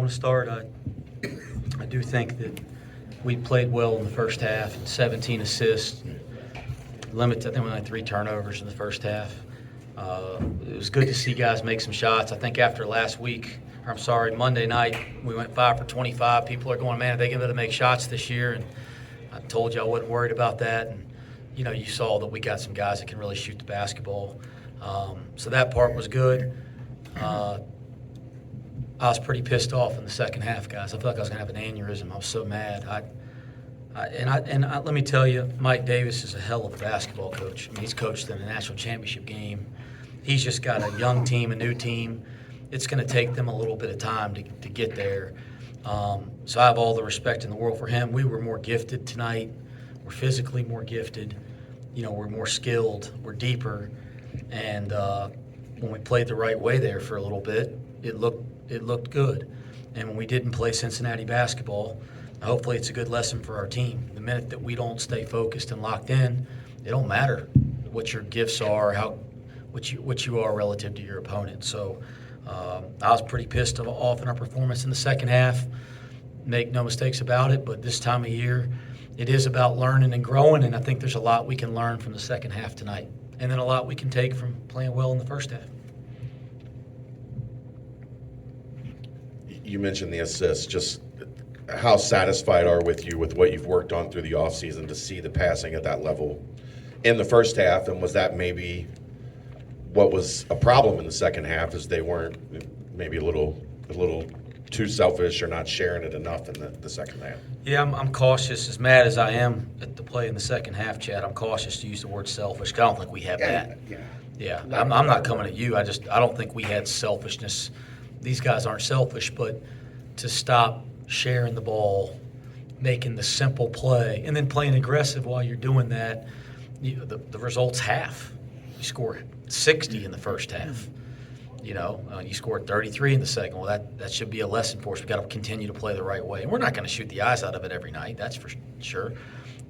want to start. I do think that we played well in the first half, 17 assists, limited, I think we only had 3 turnovers in the first half. It was good to see guys make some shots. I think after last week, Monday night, we went 5 for 25. People are going, man, are they going to be able to make shots this year? And I told you I wasn't worried about that. And, you saw that we got some guys that can really shoot the basketball. So that part was good. I was pretty pissed off in the second half, guys. I felt like I was going to have an aneurysm. I was so mad. Let me tell you, Mike Davis is a hell of a basketball coach. I mean, he's coached in a national championship game. He's just got a young team, a new team. It's going to take them a little bit of time to get there. So I have all the respect in the world for him. We were more gifted tonight. We're physically more gifted. We're more skilled. We're deeper. And when we played the right way there for a little bit, it looked good. And when we didn't play Cincinnati basketball, hopefully it's a good lesson for our team. The minute that we don't stay focused and locked in, it don't matter what your gifts are, what you are relative to your opponent. So I was pretty pissed off in our performance in the second half. Make no mistakes about it, but this time of year, it is about learning and growing, and I think there's a lot we can learn from the second half tonight, and then a lot we can take from playing well in the first half. You mentioned the assists. Just how satisfied are you with what you've worked on through the offseason to see the passing at that level in the first half? And was that maybe what was a problem in the second half, is they weren't maybe a little too selfish or not sharing it enough in the second half? Yeah, I'm cautious. As mad as I am at the play in the second half, Chad, I'm cautious to use the word selfish. I don't think we have that. Yeah, I'm not coming at you. I don't think we had selfishness. These guys aren't selfish, but to stop sharing the ball, making the simple play, and then playing aggressive while you're doing that, the result's half. You score 60 in the first half. You scored 33 in the second. Well, that should be a lesson for us. We've got to continue to play the right way. And we're not going to shoot the eyes out of it every night, that's for sure.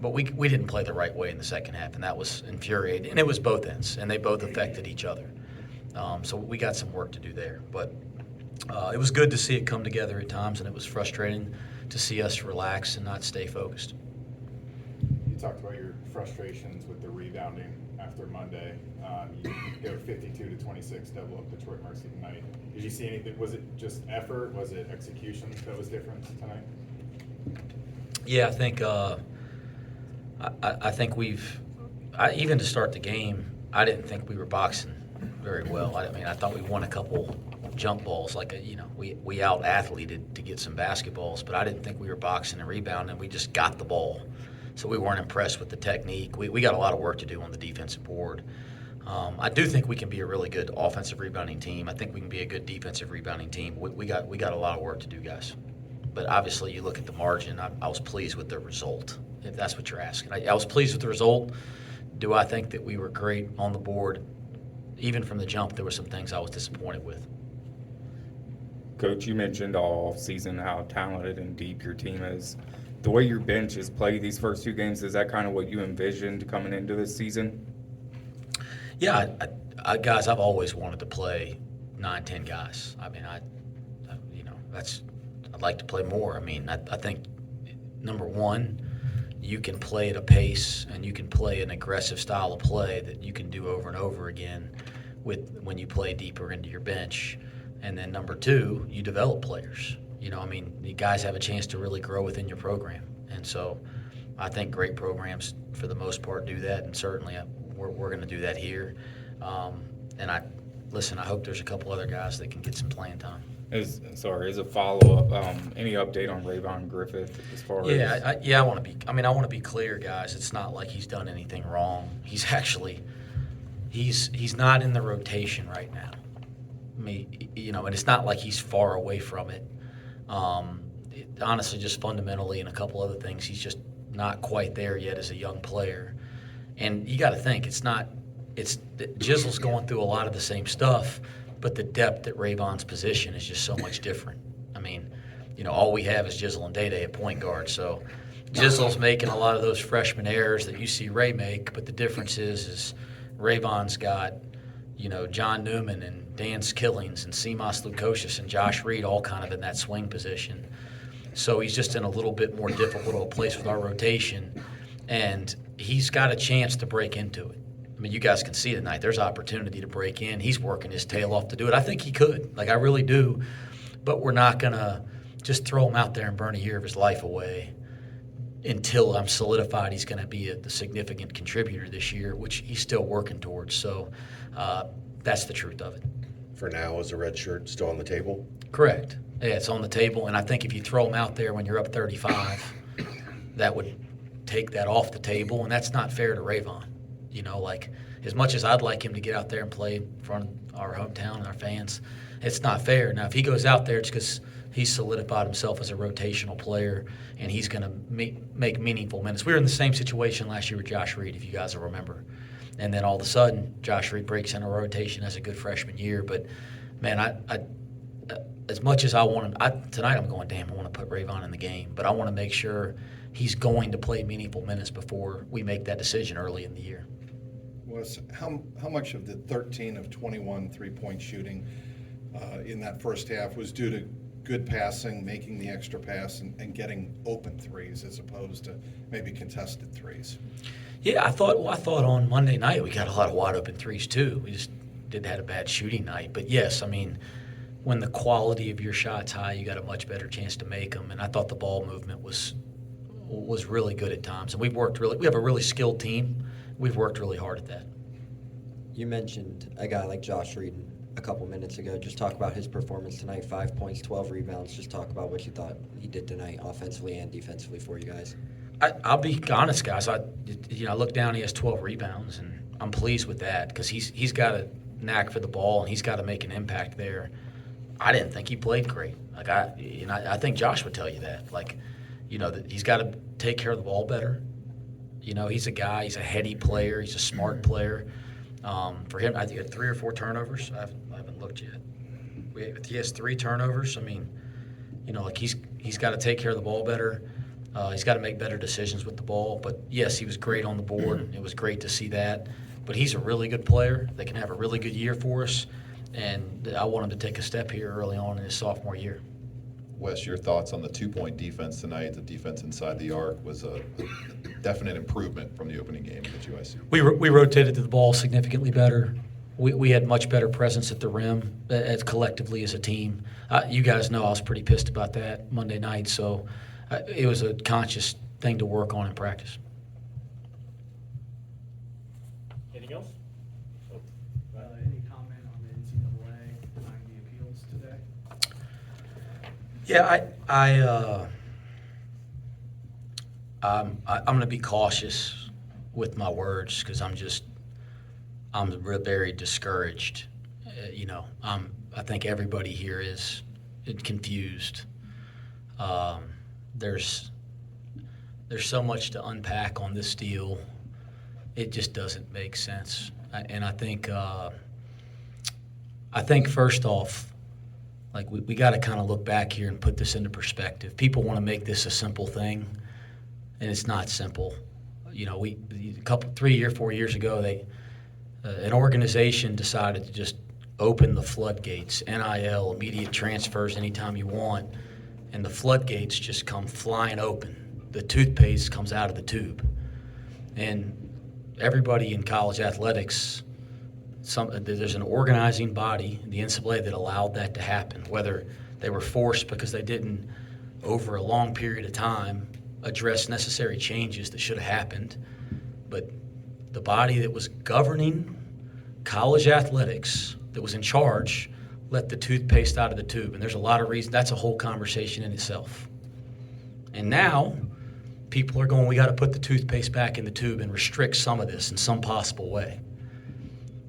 But we didn't play the right way in the second half, and that was infuriating. And it was both ends, and they both affected each other. So we got some work to do there. But it was good to see it come together at times, and it was frustrating to see us relax and not stay focused. You talked about your frustrations with the rebounding after Monday. You go 52-26, double up Detroit Mercy tonight. Did you see anything? Was it just effort? Was it execution that was different tonight? Yeah, I think I think even to start the game, I didn't think we were boxing very well. I thought we won a couple jump balls, we out-athleted to get some basketballs, but I didn't think we were boxing and rebounding. We just got the ball. So we weren't impressed with the technique. We got a lot of work to do on the defensive board. I do think we can be a really good offensive rebounding team. I think we can be a good defensive rebounding team. We got a lot of work to do, guys. But obviously, you look at the margin. I was pleased with the result, if that's what you're asking. I was pleased with the result. Do I think that we were great on the board? Even from the jump, there were some things I was disappointed with. Coach, you mentioned all season how talented and deep your team is. The way your bench has played these first 2 games, is that kind of what you envisioned coming into this season? Yeah, guys, I've always wanted to play 9-10 guys. I'd like to play more. I think, number one, you can play at a pace and you can play an aggressive style of play that you can do over and over again when you play deeper into your bench. And then number two, you develop players. The guys have a chance to really grow within your program. And so I think great programs, for the most part, do that. And certainly we're going to do that here. And I hope there's a couple other guys that can get some playing time. As a follow-up, any update on Rayvon Griffith as far as? I want to be clear, guys. It's not like he's done anything wrong. He's not in the rotation right now. And it's not like he's far away from it. Honestly, just fundamentally and a couple other things, he's just not quite there yet as a young player. And you got to think, Jizzle's going through a lot of the same stuff, but the depth at Rayvon's position is just so much different. All we have is Jizzle and Day-Day at point guard. So Jizzle's making a lot of those freshman errors that you see Ray make, but the difference is Rayvon's got, John Newman and Dan Skillings and Seamus Lukosius and Josh Reed all kind of in that swing position. So he's just in a little bit more difficult of a place with our rotation, and he's got a chance to break into it. I mean, you guys can see tonight, there's opportunity to break in. He's working his tail off to do it. I think he could. Like, I really do. But we're not going to just throw him out there and burn a year of his life away until I'm solidified he's going to be the significant contributor this year, which he's still working towards. So that's the truth of it. For now, is the red shirt still on the table? Correct. Yeah, it's on the table, and I think if you throw him out there when you're up 35, that would take that off the table, and that's not fair to Rayvon. You know, like, as much as I'd like him to get out there and play in front of our hometown and our fans, it's not fair. Now, if he goes out there, it's because he's solidified himself as a rotational player, and he's going to make meaningful minutes. We were in the same situation last year with Josh Reed, if you guys will remember. And then all of a sudden, Josh Reed breaks in a rotation as a good freshman year. But, man, I as much as I want him, tonight I'm going, damn, I want to put Rayvon in the game. But I want to make sure he's going to play meaningful minutes before we make that decision early in the year. Wes, how much of the 13 of 21 three-point shooting in that first half was due to good passing, making the extra pass, and getting open threes as opposed to maybe contested threes? Yeah, I thought on Monday night we got a lot of wide open threes too. We just didn't have a bad shooting night. But yes, I mean, when the quality of your shot's high, you got a much better chance to make them. And I thought the ball movement was really good at times. And we have a really skilled team. We've worked really hard at that. You mentioned a guy like Josh Reed a couple minutes ago. Just talk about his performance tonight. 5 points, 12 rebounds. Just talk about what you thought he did tonight offensively and defensively for you guys. I'll be honest, guys. I look down. He has 12 rebounds, and I'm pleased with that because he's got a knack for the ball and he's got to make an impact there. I didn't think he played great. Like I think Josh would tell you that. Like, that he's got to take care of the ball better. He's a guy. He's a heady player. He's a smart player. For him, I think he had 3 or 4 turnovers. I haven't looked yet. He has 3 turnovers. I mean, he's got to take care of the ball better. He's got to make better decisions with the ball. But, yes, he was great on the board. It was great to see that. But he's a really good player. They can have a really good year for us. And I want him to take a step here early on in his sophomore year. Wes, your thoughts on the 2-point defense tonight? The defense inside the arc was a definite improvement from the opening game against UIC. We rotated the ball significantly better. We had much better presence at the rim as collectively as a team. You guys know I was pretty pissed about that Monday night, so it was a conscious thing to work on in practice. Anything else? Any comment on the NCAA denying the appeals today? Yeah, I'm going to be cautious with my words because I'm very discouraged. I think everybody here is confused. There's so much to unpack on this deal. It just doesn't make sense. And I think first off, like we got to kind of look back here and put this into perspective. People want to make this a simple thing, and it's not simple. 3 or 4 years ago, an organization decided to just open the floodgates, NIL, immediate transfers anytime you want, and the floodgates just come flying open. The toothpaste comes out of the tube. And everybody in college athletics, there's an organizing body, the NCAA, that allowed that to happen, whether they were forced because they didn't, over a long period of time, address necessary changes that should have happened. But the body that was governing college athletics, that was in charge, let the toothpaste out of the tube. And there's a lot of reasons. That's a whole conversation in itself. And now people are going, we got to put the toothpaste back in the tube and restrict some of this in some possible way.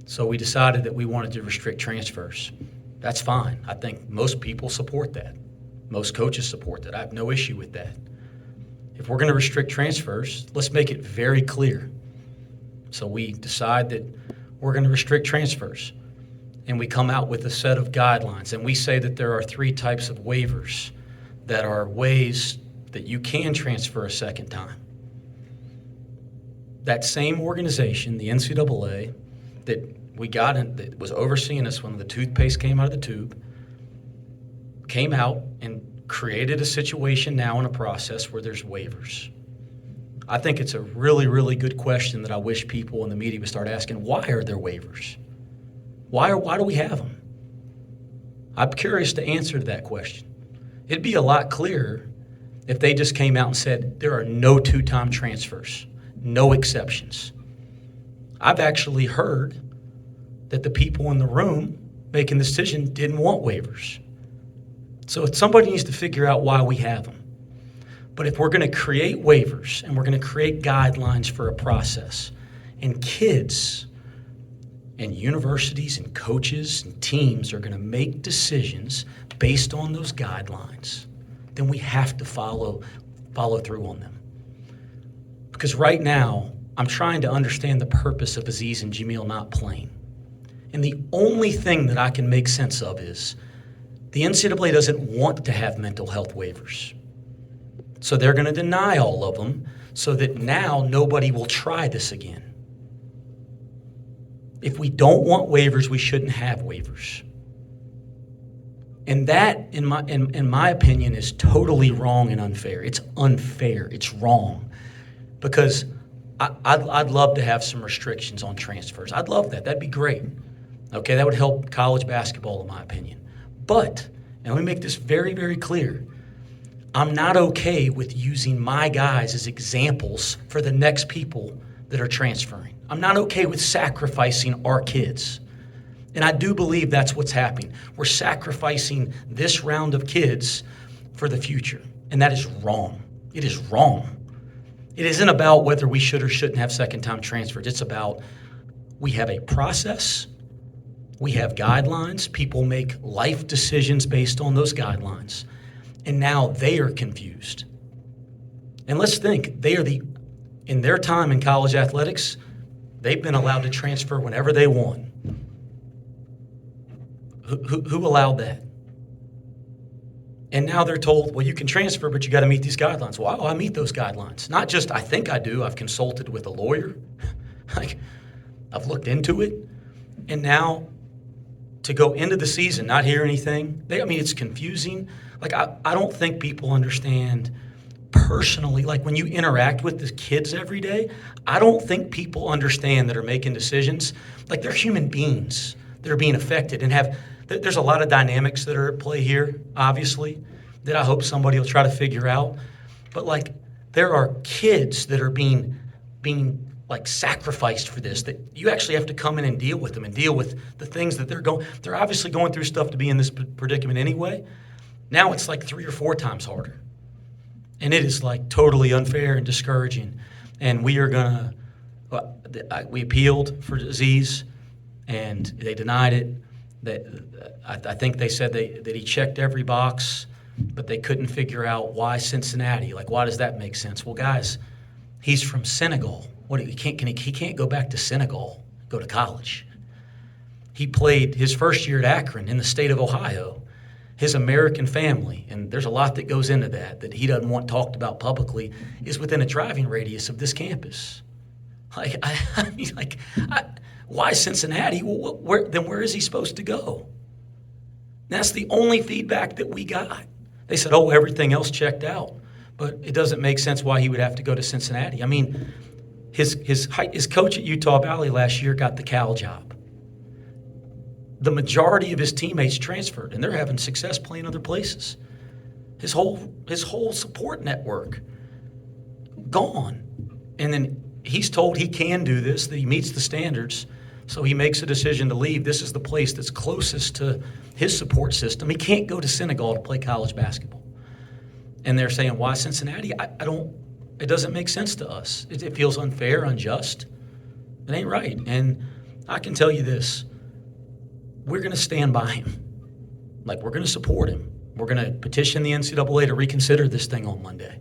So we decided that we wanted to restrict transfers. That's fine. I think most people support that. Most coaches support that. I have no issue with that. If we're going to restrict transfers, let's make it very clear. So we decide that we're going to restrict transfers. And we come out with a set of guidelines. And we say that there are 3 types of waivers that are ways that you can transfer a second time. That same organization, the NCAA, that that was overseeing us when the toothpaste came out of the tube, came out and created a situation now in a process where there's waivers. I think it's a really, really good question that I wish people in the media would start asking. Why are there waivers? Why do we have them? I'm curious to answer to that question. It'd be a lot clearer if they just came out and said there are no two-time transfers, no exceptions. I've actually heard that the people in the room making the decision didn't want waivers. So somebody needs to figure out why we have them. But if we're going to create waivers and we're going to create guidelines for a process, and kids and universities and coaches and teams are going to make decisions based on those guidelines, then we have to follow through on them. Because right now, I'm trying to understand the purpose of Aziz and Jamil not playing. And the only thing that I can make sense of is the NCAA doesn't want to have mental health waivers. So they're going to deny all of them so that now nobody will try this again. If we don't want waivers, we shouldn't have waivers. And that, in my opinion, is totally wrong and unfair. It's unfair. It's wrong. Because I'd love to have some restrictions on transfers. I'd love that. That'd be great. Okay, that would help college basketball, in my opinion. But, and let me make this very, very clear, I'm not okay with using my guys as examples for the next people that are transferring. I'm not okay with sacrificing our kids. And I do believe that's what's happening. We're sacrificing this round of kids for the future. And that is wrong. It is wrong. It isn't about whether we should or shouldn't have second-time transfers. It's about we have a process, we have guidelines, people make life decisions based on those guidelines, and now they are confused. And let's think, in their time in college athletics, they've been allowed to transfer whenever they want. Who allowed that? And now they're told, well, you can transfer, but you got to meet these guidelines. Well, I meet those guidelines. Not just I think I do. I've consulted with a lawyer. I've looked into it. And now to go into the season, not hear anything, it's confusing. I don't think people understand personally, when you interact with the kids every day, I don't think people understand that are making decisions. They're human beings that are being affected and there's a lot of dynamics that are at play here, obviously, that I hope somebody will try to figure out. But there are kids that are being sacrificed for this, that you actually have to come in and deal with them and deal with the things that they're obviously going through stuff to be in this predicament anyway. Now it's 3 or 4 times harder. And it is totally unfair and discouraging. And we are we appealed for Aziz and they denied it. I think they said that he checked every box, but they couldn't figure out why Cincinnati. Why does that make sense? Well, guys, he's from Senegal. He can't go back to Senegal, go to college. He played his first year at Akron in the state of Ohio. His American family, and there's a lot that goes into that he doesn't want talked about publicly, is within a driving radius of this campus. Why Cincinnati? Well, where is he supposed to go? That's the only feedback that we got. They said, everything else checked out, but it doesn't make sense why he would have to go to Cincinnati. His coach at Utah Valley last year got the Cal job. The majority of his teammates transferred, and they're having success playing other places. His whole support network gone. And then he's told he can do this, that he meets the standards, so he makes a decision to leave. This is the place that's closest to his support system. He can't go to Senegal to play college basketball. And they're saying, why Cincinnati? It doesn't make sense to us. It feels unfair, unjust. It ain't right. And I can tell you this. We're going to stand by him. We're going to support him. We're going to petition the NCAA to reconsider this thing on Monday.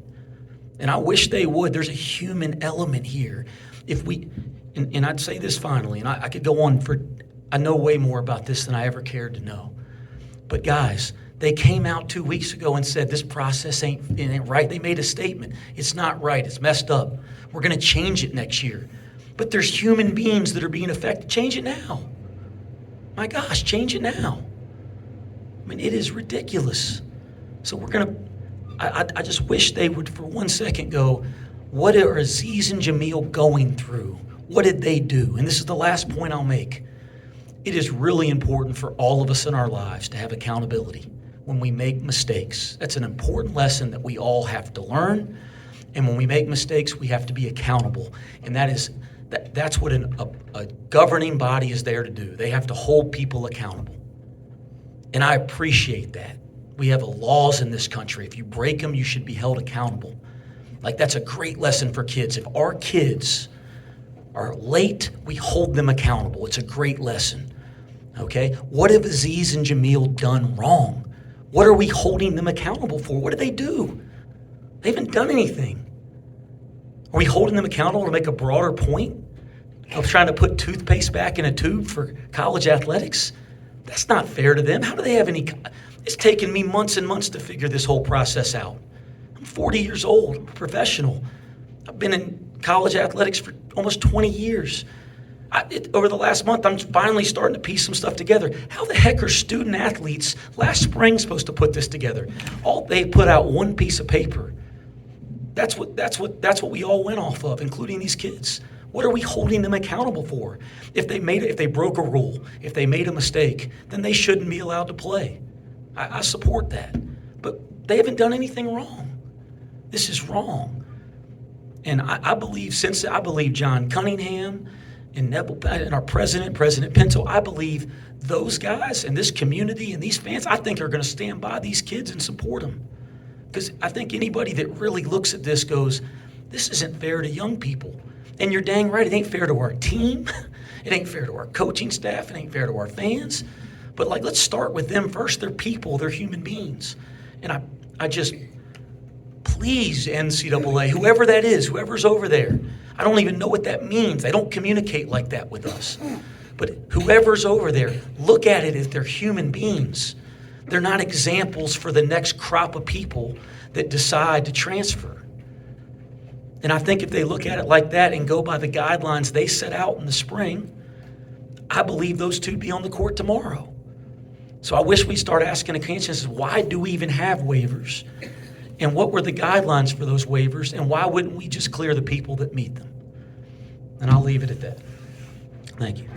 And I wish they would. There's a human element here. And I'd say this finally, and I could go on I know way more about this than I ever cared to know. But guys, they came out 2 weeks ago and said this process ain't right. They made a statement. It's not right. It's messed up. We're going to change it next year. But there's human beings that are being affected. Change it now. My gosh, change it now. I mean, it is ridiculous. So we're going to, I just wish they would for 1 second go, what are Aziz and Jameel going through? What did they do? And this is the last point I'll make. It is really important for all of us in our lives to have accountability when we make mistakes. That's an important lesson that we all have to learn. And when we make mistakes, we have to be accountable. And that's what a governing body is there to do. They have to hold people accountable. And I appreciate that. We have laws in this country. If you break them, you should be held accountable. Like, that's a great lesson for kids. If our kids are late, we hold them accountable. It's a great lesson. Okay? What have Aziz and Jameel done wrong? What are we holding them accountable for? What did they do? They haven't done anything. Are we holding them accountable to make a broader point of trying to put toothpaste back in a tube for college athletics? That's not fair to them. How do they have any? It's taken me months and months to figure this whole process out. I'm 40 years old, I'm a professional. I've been in college athletics for almost 20 years. Over the last month, I'm finally starting to piece some stuff together. How the heck are student athletes last spring supposed to put this together? They put out one piece of paper. That's what we all went off of, including these kids. What are we holding them accountable for? If they broke a rule, if they made a mistake, then they shouldn't be allowed to play. I support that. But they haven't done anything wrong. This is wrong. And I believe John Cunningham and our President Pinto, I believe those guys and this community and these fans, I think are going to stand by these kids and support them. Because I think anybody that really looks at this goes, this isn't fair to young people. And you're dang right, it ain't fair to our team. It ain't fair to our coaching staff. It ain't fair to our fans. But let's start with them first. They're people. They're human beings. And I just, please, NCAA, whoever that is, whoever's over there, I don't even know what that means. They don't communicate like that with us. But whoever's over there, look at it as they're human beings. They're not examples for the next crop of people that decide to transfer. And I think if they look at it like that and go by the guidelines they set out in the spring, I believe those two be on the court tomorrow. So I wish we'd start asking the conscience, why do we even have waivers? And what were the guidelines for those waivers? And why wouldn't we just clear the people that meet them? And I'll leave it at that. Thank you.